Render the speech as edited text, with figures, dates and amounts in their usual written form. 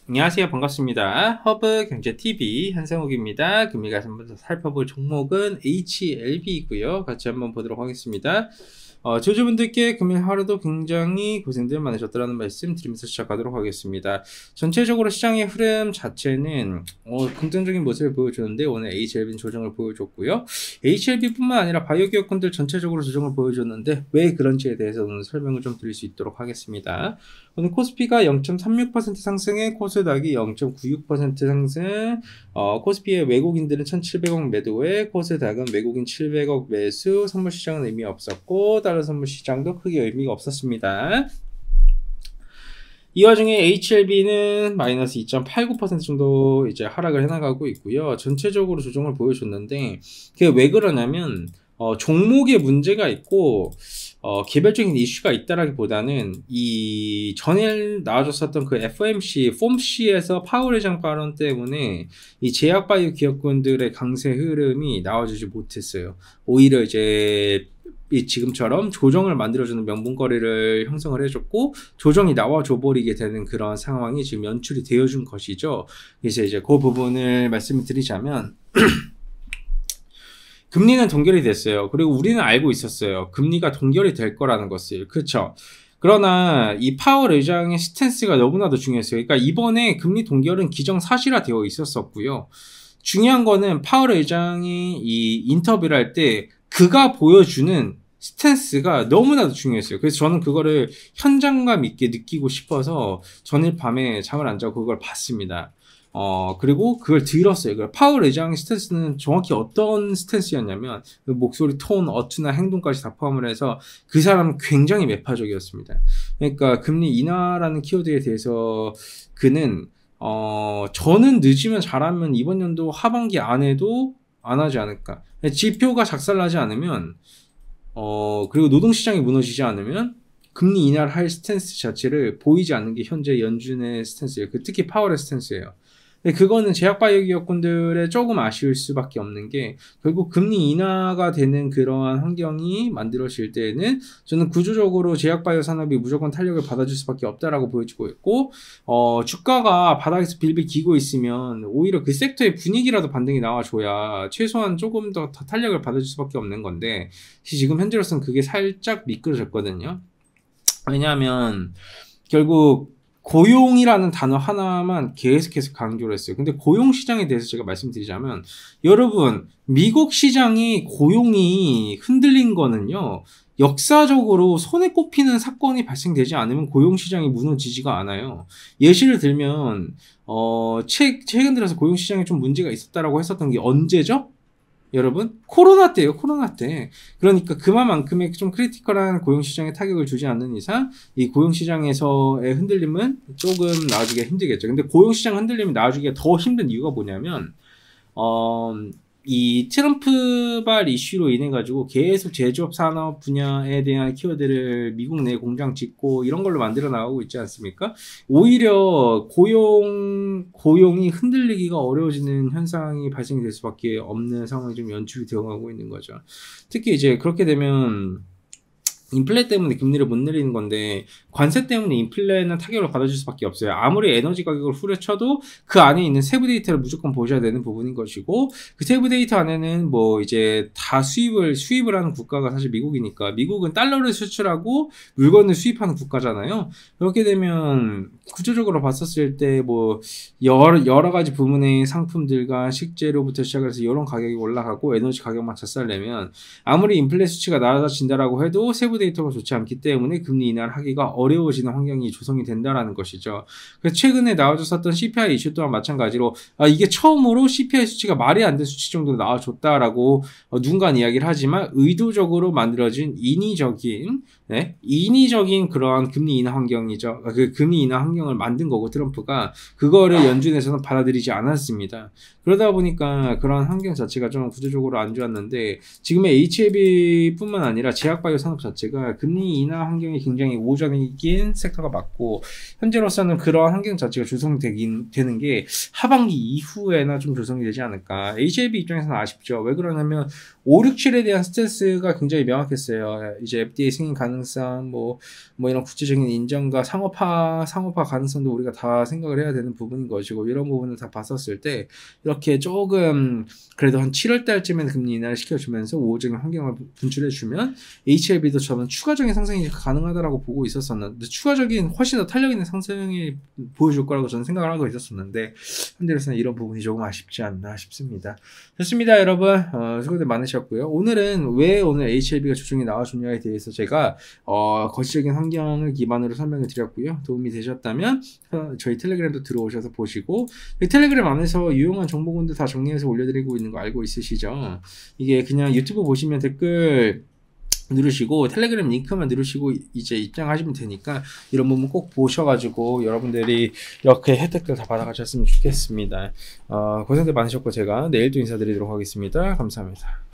안녕하세요. 반갑습니다. 허브경제TV 한상욱입니다. 금리가 한번 더 살펴볼 종목은 HLB이고요. 같이 한번 보도록 하겠습니다. 주주분들께 금일 하루도 굉장히 고생들 많으셨다는 말씀 드리면서 시작하도록 하겠습니다. 전체적으로 시장의 흐름 자체는 긍정적인 모습을 보여주는데 오늘 HLB는 조정을 보여줬고요. HLB뿐만 아니라 바이오 기업군들 전체적으로 조정을 보여줬는데 왜 그런지에 대해서 오늘 설명을 좀 드릴 수 있도록 하겠습니다. 오늘 코스피가 0.36% 상승에 코스닥이 0.96% 상승, 코스피의 외국인들은 1,700억 매도에 코스닥은 외국인 700억 매수, 선물시장은 의미 없었고 다른 선물시장도 크게 의미가 없었습니다. 이 와중에 HLB는 마이너스 2.89% 정도 이제 하락을 해나가고 있고요. 전체적으로 조정을 보여줬는데 그게 왜 그러냐면 종목에 문제가 있고 개별적인 이슈가 있다라기보다는 이 전에 나와줬었던 그 FOMC, 폼C에서 파월 의장 발언 때문에 이 제약바이오 기업군들의 강세 흐름이 나와주지 못했어요. 오히려 이제 지금처럼 조정을 만들어주는 명분거리를 형성을 해줬고 조정이 나와줘 버리게 되는 그런 상황이 지금 연출이 되어준 것이죠. 그래서 이제 그 부분을 말씀을 드리자면 금리는 동결이 됐어요. 그리고 우리는 알고 있었어요. 금리가 동결이 될 거라는 것을. 그렇죠. 그러나 이 파월 의장의 스탠스가 너무나도 중요했어요. 그러니까 이번에 금리 동결은 기정사실화 되어 있었었고요. 중요한 거는 파월 의장이 이 인터뷰를 할 때 그가 보여주는 스탠스가 너무나도 중요했어요. 그래서 저는 그거를 현장감 있게 느끼고 싶어서 전일 밤에 잠을 안 자고 그걸 봤습니다. 그리고 그걸 들었어요. 파월 의장의 스탠스는 정확히 어떤 스탠스였냐면, 그 목소리, 톤, 어투나 행동까지 다 포함을 해서 그 사람은 굉장히 매파적이었습니다. 그러니까 금리 인하라는 키워드에 대해서 그는, 저는 늦으면 잘하면 이번 연도 하반기 안에도 안 하지 않을까. 지표가 작살나지 않으면, 그리고 노동시장이 무너지지 않으면, 금리 인하를 할 스탠스 자체를 보이지 않는 게 현재 연준의 스탠스예요. 특히 파월의 스탠스예요. 그거는 제약바이오 기업군들의 조금 아쉬울 수밖에 없는 게 결국 금리 인하가 되는 그러한 환경이 만들어질 때에는 저는 구조적으로 제약바이오 산업이 무조건 탄력을 받아줄 수밖에 없다라고 보여지고 있고 주가가 바닥에서 빌빌 기고 있으면 오히려 그 섹터의 분위기라도 반등이 나와줘야 최소한 조금 더 탄력을 받아줄 수밖에 없는 건데 지금 현재로서는 그게 살짝 미끄러졌거든요. 왜냐하면 결국 고용이라는 단어 하나만 계속해서 강조를 했어요. 근데 고용 시장에 대해서 제가 말씀드리자면 여러분 미국 시장이 고용이 흔들린 거는요. 역사적으로 손에 꼽히는 사건이 발생되지 않으면 고용 시장이 무너지지가 않아요. 예시를 들면 최근 들어서 고용 시장에 좀 문제가 있었다라고 했었던 게 언제죠? 여러분 코로나 때예요. 코로나 때. 그러니까 그만큼의 좀 크리티컬한 고용시장에 타격을 주지 않는 이상 이 고용시장에서의 흔들림은 조금 나아지기가 힘들겠죠. 근데 고용시장 흔들림이 나아지기가 더 힘든 이유가 뭐냐면 이 트럼프발 이슈로 인해 가지고 계속 제조업 산업 분야에 대한 키워드를 미국 내 공장 짓고 이런 걸로 만들어 나가고 있지 않습니까? 오히려 고용이 흔들리기가 어려워지는 현상이 발생될 수밖에 없는 상황이 좀 연출이 되어가고 있는 거죠. 특히 이제 그렇게 되면 인플레 때문에 금리를 못 내리는 건데 관세 때문에 인플레는 타격을 받아줄 수밖에 없어요. 아무리 에너지 가격을 후려쳐도 그 안에 있는 세부 데이터를 무조건 보셔야 되는 부분인 것이고 그 세부 데이터 안에는 뭐 이제 다 수입을 하는 국가가 사실 미국이니까 미국은 달러를 수출하고 물건을 수입하는 국가잖아요. 그렇게 되면 구조적으로 봤었을 때 뭐 여러 가지 부문의 상품들과 식재료부터 시작해서 이런 가격이 올라가고 에너지 가격만 작살내면 아무리 인플레 수치가 낮아진다라고 해도 세부 데이터가 좋지 않기 때문에 금리 인하를 하기가 어려워지는 환경이 조성이 된다라는 것이죠. 그래서 최근에 나와줬었던 CPI 이슈 또한 마찬가지로 이게 처음으로 CPI 수치가 말이 안 되는 수치 정도로 나와줬다라고 누군가는 이야기를 하지만 의도적으로 만들어진 인위적인 그러한 금리 인하 환경이죠. 그 금리 인하 환경을 만든 거고 트럼프가 그거를 연준에서는 받아들이지 않았습니다. 그러다 보니까 그런 환경 자체가 좀 구조적으로 안 좋았는데 지금의 HLB뿐만 아니라 제약바이오 산업 자체가 자체가 금리 인하 환경이 굉장히 우호적인 섹터가 맞고, 현재로서는 그런 환경 자체가 조성되는 게 하반기 이후에나 좀 조성이 되지 않을까. HLB 입장에서는 아쉽죠. 왜 그러냐면 5, 6, 7에 대한 스탠스가 굉장히 명확했어요. 이제 FDA 승인 가능성, 뭐 이런 구체적인 인정과 상업화 가능성도 우리가 다 생각을 해야 되는 부분인 것이고, 이런 부분을 다 봤었을 때 이렇게 조금 그래도 한 7월 달쯤에는 금리 인하를 시켜주면서 우호적인 환경을 분출해주면 HLB도 저는 추가적인 상승이 가능하다라고 보고 있었었는데, 추가적인 훨씬 더 탄력 있는 상승이 보여줄 거라고 저는 생각을 하고 있었었는데, 현재로서는 이런 부분이 조금 아쉽지 않나 싶습니다. 좋습니다, 여러분. 수고들 많으셨고요. 오늘은 왜 오늘 HLB가 조정이 나와줬냐에 대해서 제가 거시적인 환경을 기반으로 설명을 드렸고요. 도움이 되셨다면 저희 텔레그램도 들어오셔서 보시고, 텔레그램 안에서 유용한 정보군들 다 정리해서 올려드리고 있는 거 알고 있으시죠? 이게 그냥 유튜브 보시면 댓글 누르시고 텔레그램 링크만 누르시고 이제 입장하시면 되니까, 이런 부분 꼭 보셔가지고 여러분들이 이렇게 혜택들 다 받아가셨으면 좋겠습니다. 고생들 많으셨고 제가 내일 또 인사드리도록 하겠습니다. 감사합니다.